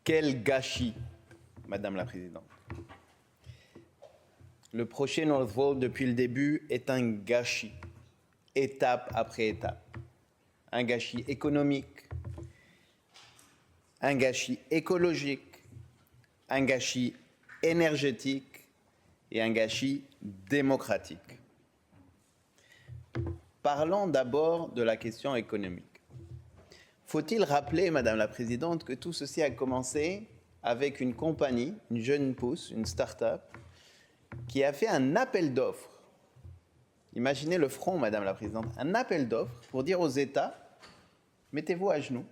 Quel gâchis, Madame la Présidente. Le projet Northvolt, depuis le début, est un gâchis, étape après étape. Un gâchis économique, un gâchis écologique, un gâchis énergétique et un gâchis démocratique. Parlons d'abord de la question économique. Faut-il rappeler, Madame la Présidente, que tout ceci a commencé avec une compagnie, une jeune pousse, une start-up, qui a fait un appel d'offres. Imaginez le front, Madame la Présidente, un appel d'offres pour dire aux États, mettez-vous à genoux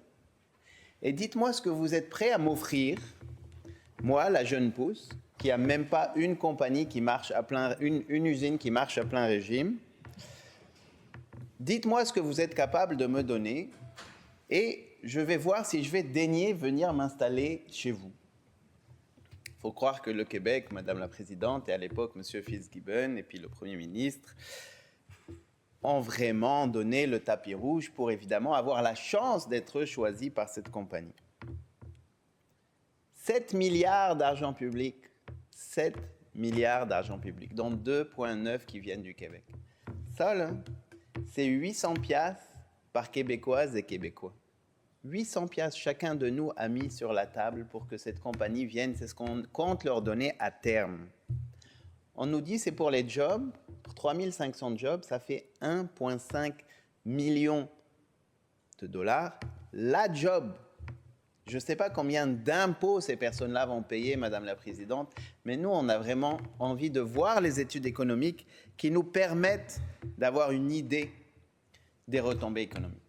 et dites-moi ce que vous êtes prêts à m'offrir, moi, la jeune pousse, qui n'a même pas une compagnie qui marche à plein, une usine qui marche à plein régime. Dites-moi ce que vous êtes capable de me donner et je vais voir si je vais daigner venir m'installer chez vous. Il faut croire que le Québec, Madame la Présidente, et à l'époque M. Fitzgibbon et puis le Premier ministre, ont vraiment donné le tapis rouge pour évidemment avoir la chance d'être choisi par cette compagnie. 7 milliards d'argent public, 7 milliards d'argent public, dont 2,9 qui viennent du Québec. Ça, là, c'est 800 piastres par Québécoise et Québécois. 800 piastres chacun de nous a mis sur la table pour que cette compagnie vienne. C'est ce qu'on compte leur donner à terme. On nous dit c'est pour les jobs, pour 3500 jobs, ça fait 1,5 million de dollars. La job, je ne sais pas combien d'impôts ces personnes-là vont payer, Madame la Présidente, mais nous, on a vraiment envie de voir les études économiques qui nous permettent d'avoir une idée des retombées économiques.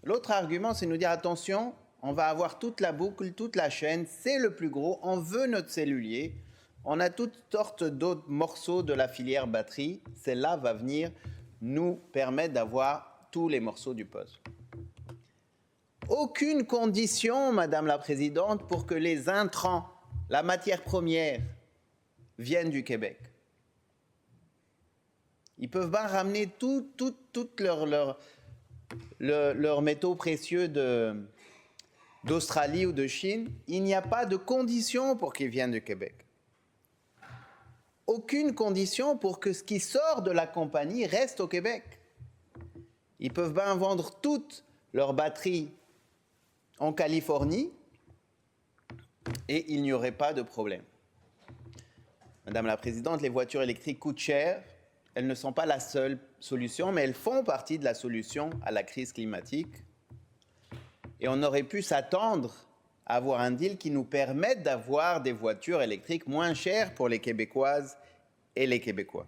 L'autre argument, c'est nous dire attention, on va avoir toute la boucle, toute la chaîne, c'est le plus gros, on veut notre cellulier, on a toutes sortes d'autres morceaux de la filière batterie, celle-là va venir nous permettre d'avoir tous les morceaux du puzzle. Aucune condition, Madame la Présidente, pour que les intrants, la matière première, viennent du Québec. Ils peuvent pas ramener toutes leurs métaux précieux d'Australie ou de Chine. Il n'y a pas de condition pour qu'ils viennent du Québec. Aucune condition pour que ce qui sort de la compagnie reste au Québec. Ils peuvent bien vendre toutes leurs batteries en Californie et il n'y aurait pas de problème. Madame la Présidente, les voitures électriques coûtent cher. Elles ne sont pas la seule solution, mais elles font partie de la solution à la crise climatique. Et on aurait pu s'attendre à avoir un deal qui nous permette d'avoir des voitures électriques moins chères pour les Québécoises et les Québécois.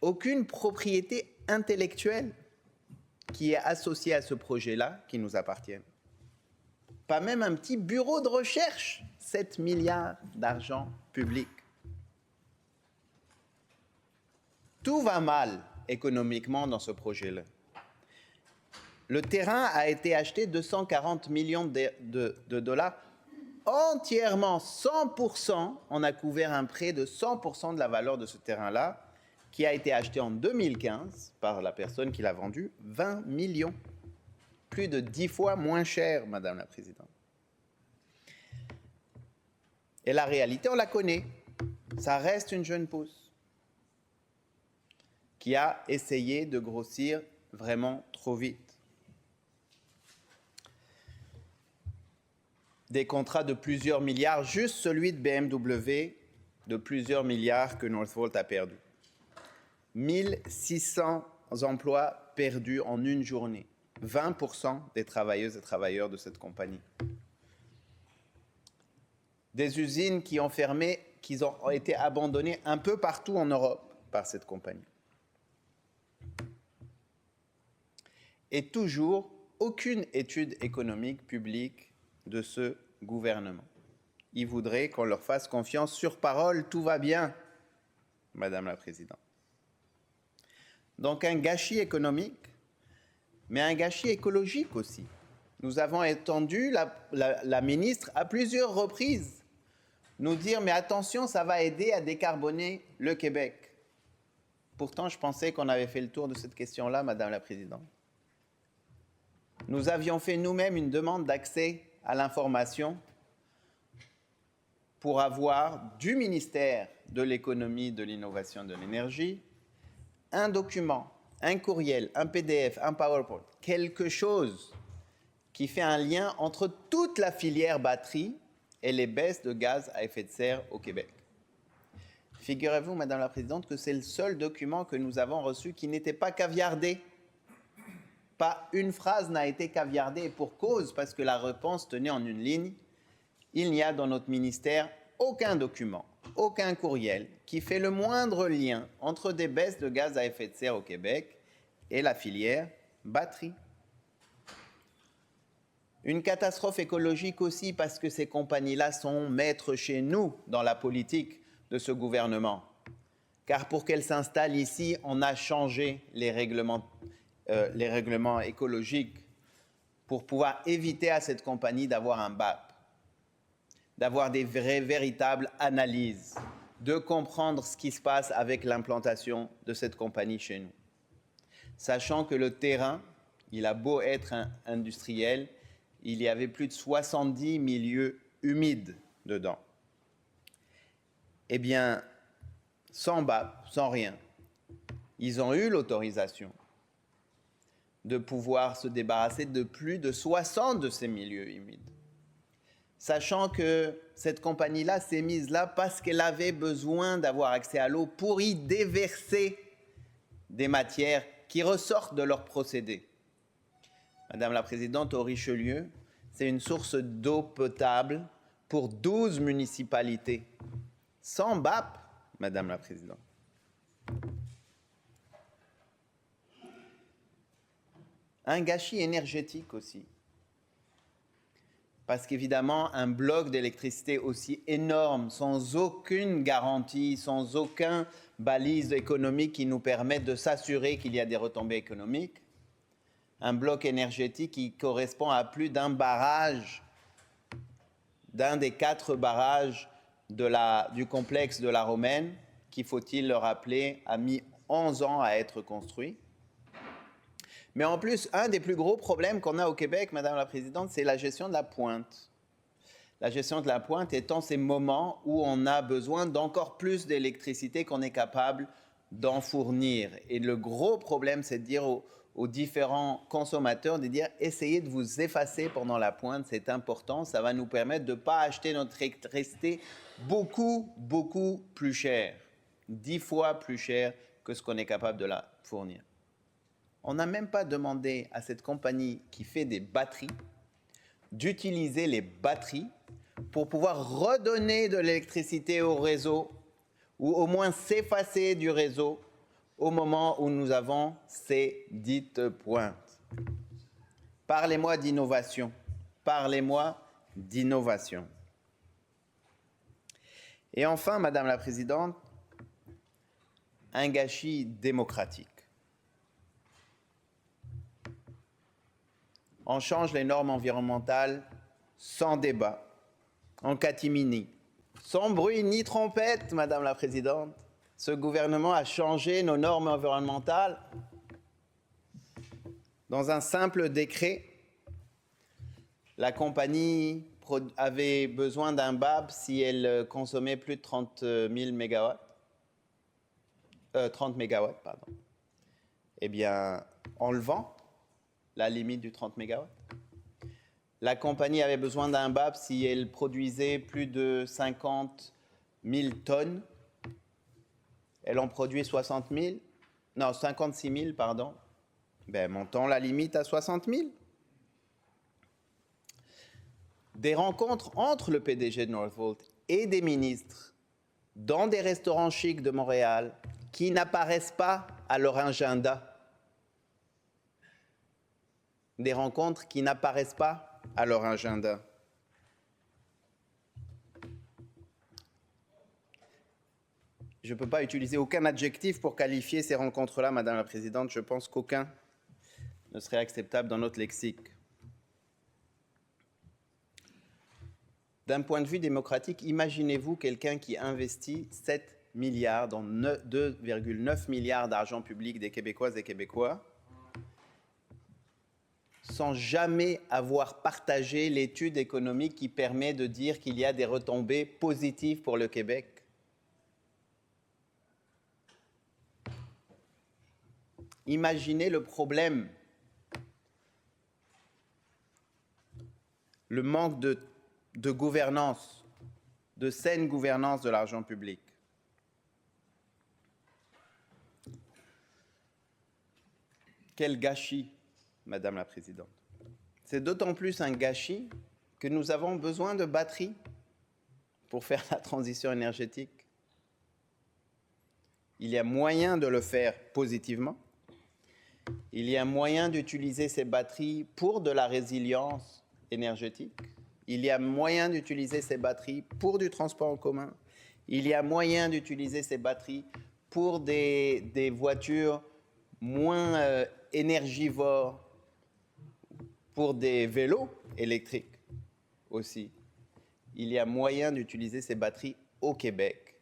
Aucune propriété intellectuelle qui est associée à ce projet-là qui nous appartienne. Pas même un petit bureau de recherche, 7 milliards d'argent public. Tout va mal économiquement dans ce projet-là. Le terrain a été acheté 240 millions de dollars, entièrement, 100%, on a couvert un prêt de 100% de la valeur de ce terrain-là, qui a été acheté en 2015 par la personne qui l'a vendu, 20 millions. Plus de 10 fois moins cher, Madame la Présidente. Et la réalité, on la connaît. Ça reste une jeune pousse qui a essayé de grossir vraiment trop vite. Des contrats de plusieurs milliards, juste celui de BMW, de plusieurs milliards que Northvolt a perdu. 1600 emplois perdus en une journée. 20% des travailleuses et travailleurs de cette compagnie. Des usines qui ont fermé, qui ont été abandonnées un peu partout en Europe par cette compagnie. Et toujours, aucune étude économique publique de ce gouvernement. Ils voudraient qu'on leur fasse confiance sur parole, tout va bien, Madame la Présidente. Donc un gâchis économique, mais un gâchis écologique aussi. Nous avons entendu la ministre à plusieurs reprises nous dire « mais attention, ça va aider à décarboner le Québec ». Pourtant, je pensais qu'on avait fait le tour de cette question-là, Madame la Présidente. nous avions fait nous-mêmes une demande d'accès à l'information pour avoir du ministère de l'économie, de l'innovation et de l'énergie un document, un courriel, un PDF, un PowerPoint, quelque chose qui fait un lien entre toute la filière batterie et les baisses de gaz à effet de serre au Québec. Figurez-vous, Madame la Présidente, que c'est le seul document que nous avons reçu qui n'était pas caviardé. Pas une phrase n'a été caviardée, et pour cause, parce que la réponse tenait en une ligne. Il n'y a dans notre ministère aucun document, aucun courriel qui fait le moindre lien entre des baisses de gaz à effet de serre au Québec et la filière batterie. Une catastrophe écologique aussi parce que ces compagnies-là sont maîtres chez nous dans la politique de ce gouvernement. Car pour qu'elles s'installent ici, on a changé les règlements écologiques pour pouvoir éviter à cette compagnie d'avoir un BAP, d'avoir des véritables analyses, de comprendre ce qui se passe avec l'implantation de cette compagnie chez nous. Sachant que le terrain, il a beau être industriel, il y avait plus de 70 milieux humides dedans. Eh bien, sans BAP, sans rien, ils ont eu l'autorisation de pouvoir se débarrasser de plus de 60 de ces milieux humides. Sachant que cette compagnie-là s'est mise là parce qu'elle avait besoin d'avoir accès à l'eau pour y déverser des matières qui ressortent de leur procédé. Madame la Présidente, au Richelieu, c'est une source d'eau potable pour 12 municipalités. Sans BAP, Madame la Présidente. Un gâchis énergétique aussi. Parce qu'évidemment, un bloc d'électricité aussi énorme, sans aucune garantie, sans aucun balise économique qui nous permette de s'assurer qu'il y a des retombées économiques, un bloc énergétique qui correspond à plus d'un barrage, d'un des 4 barrages du complexe de la Romaine, qui, faut-il le rappeler, a mis 11 ans à être construit. Mais en plus, un des plus gros problèmes qu'on a au Québec, Madame la Présidente, c'est la gestion de la pointe. La gestion de la pointe étant ces moments où on a besoin d'encore plus d'électricité qu'on est capable d'en fournir. Et le gros problème, c'est de dire aux différents consommateurs, de dire essayez de vous effacer pendant la pointe, c'est important, ça va nous permettre de ne pas acheter notre électricité beaucoup, beaucoup plus cher, 10 fois plus cher que ce qu'on est capable de la fournir. On n'a même pas demandé à cette compagnie qui fait des batteries d'utiliser les batteries pour pouvoir redonner de l'électricité au réseau ou au moins s'effacer du réseau au moment où nous avons ces dites pointes. Parlez-moi d'innovation. Parlez-moi d'innovation. Et enfin, Madame la Présidente, un gâchis démocratique. On change les normes environnementales sans débat, en catimini, sans bruit ni trompette, Madame la Présidente. Ce gouvernement a changé nos normes environnementales dans un simple décret. La compagnie avait besoin d'un BAB si elle consommait plus de 30 mégawatts. 30 mégawatts, pardon. Eh bien, en levant la limite du 30 mégawatts. La compagnie avait besoin d'un BAB si elle produisait plus de 50 000 tonnes. Elle en produit 56 000, pardon. Ben, montons la limite à 60 000. Des rencontres entre le PDG de Northvolt et des ministres dans des restaurants chics de Montréal qui n'apparaissent pas à leur agenda. Des rencontres qui n'apparaissent pas à leur agenda. Je ne peux pas utiliser aucun adjectif pour qualifier ces rencontres-là, Madame la Présidente. Je pense qu'aucun ne serait acceptable dans notre lexique. D'un point de vue démocratique, imaginez-vous quelqu'un qui investit 7 milliards, dans 2,9 milliards d'argent public des Québécoises et Québécois, sans jamais avoir partagé l'étude économique qui permet de dire qu'il y a des retombées positives pour le Québec. Imaginez le problème, le manque de gouvernance, de saine gouvernance de l'argent public. Quel gâchis, Madame la Présidente. C'est d'autant plus un gâchis que nous avons besoin de batteries pour faire la transition énergétique. Il y a moyen de le faire positivement. Il y a moyen d'utiliser ces batteries pour de la résilience énergétique. Il y a moyen d'utiliser ces batteries pour du transport en commun. Il y a moyen d'utiliser ces batteries pour des voitures moins énergivores, pour des vélos électriques aussi. Il y a moyen d'utiliser ces batteries au Québec.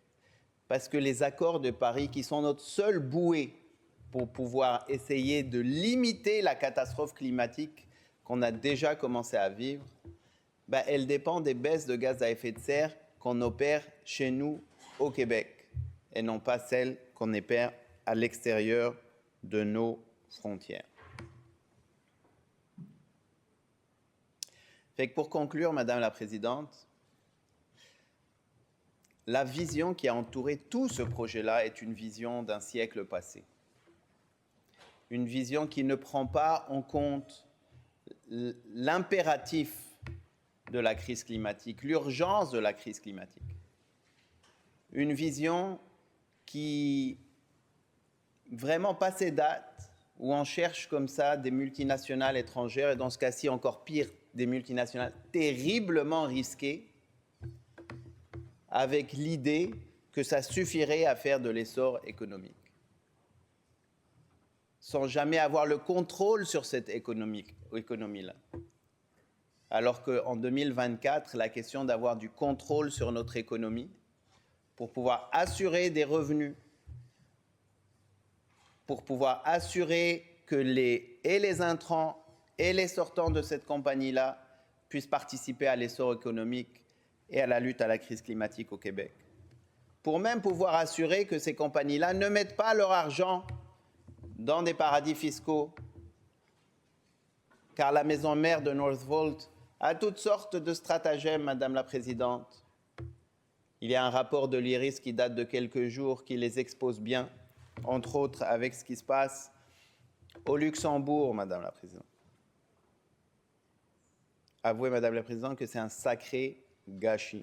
Parce que les accords de Paris, qui sont notre seule bouée pour pouvoir essayer de limiter la catastrophe climatique qu'on a déjà commencé à vivre, elle dépend des baisses de gaz à effet de serre qu'on opère chez nous au Québec et non pas celles qu'on opère à l'extérieur de nos frontières. Fait que pour conclure, Madame la Présidente, la vision qui a entouré tout ce projet-là est une vision d'un siècle passé. Une vision qui ne prend pas en compte l'impératif de la crise climatique, l'urgence de la crise climatique. Une vision qui vraiment passée date, où on cherche comme ça des multinationales étrangères, et dans ce cas-ci encore pire, des multinationales terriblement risquées, avec l'idée que ça suffirait à faire de l'essor économique, sans jamais avoir le contrôle sur cette économie-là. Alors qu'en 2024, la question d'avoir du contrôle sur notre économie, pour pouvoir assurer des revenus, pour pouvoir assurer que les intrants et les sortants de cette compagnie-là puissent participer à l'essor économique et à la lutte à la crise climatique au Québec. Pour même pouvoir assurer que ces compagnies-là ne mettent pas leur argent dans des paradis fiscaux, car la maison mère de Northvolt a toutes sortes de stratagèmes, Madame la Présidente. Il y a un rapport de l'IRIS qui date de quelques jours qui les expose bien, entre autres avec ce qui se passe au Luxembourg, Madame la Présidente. Avouez, Madame la Présidente, que c'est un sacré gâchis.